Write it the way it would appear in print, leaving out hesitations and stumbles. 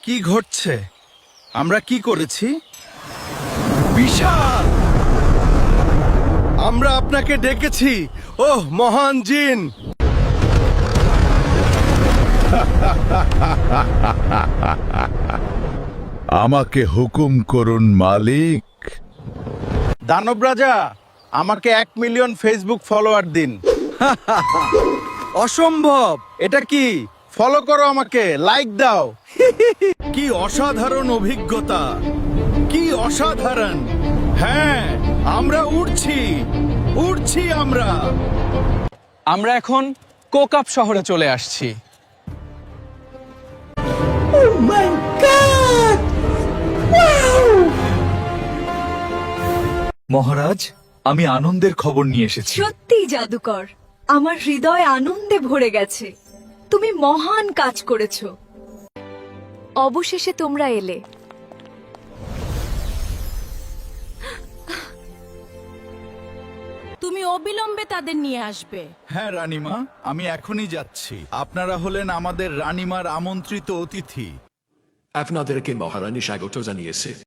কি ঘটছে? আমরা কি করেছি? বিশাল! আমরা আপনাকে ডেকেছি। ওহ মহান জিন! আমাকে হুকুম করুন মালিক। দানব রাজা, আমাকে 1 মিলিয়ন ফেসবুক ফলোয়ার দিন। অসম্ভব! এটা কি? ফলো করো আমাকে, লাইক দাও। কি অসাধারণ অভিজ্ঞতা! কি অসাধারণ! হ্যাঁ, আমরা উড়ছি উড়ছি আমরা। আমরা এখন কোকাপ শহরে চলে আসছি। মহারাজ, আমি আনন্দের খবর নিয়ে এসেছি। সত্যি জাদুকর, আমার হৃদয় আনন্দে ভরে গেছে। তুমি মহান কাজ করেছো। অবশেষে তোমরা এলে। তুমি অবিলম্বে তাদের নিয়ে আসবে। হ্যাঁ রানীমা, আমি এখনই যাচ্ছি। আপনারা হলেন আমাদের রানীমার আমন্ত্রিত অতিথি। আপনাদেরকে মহারানী স্বাগত জানিয়েছে।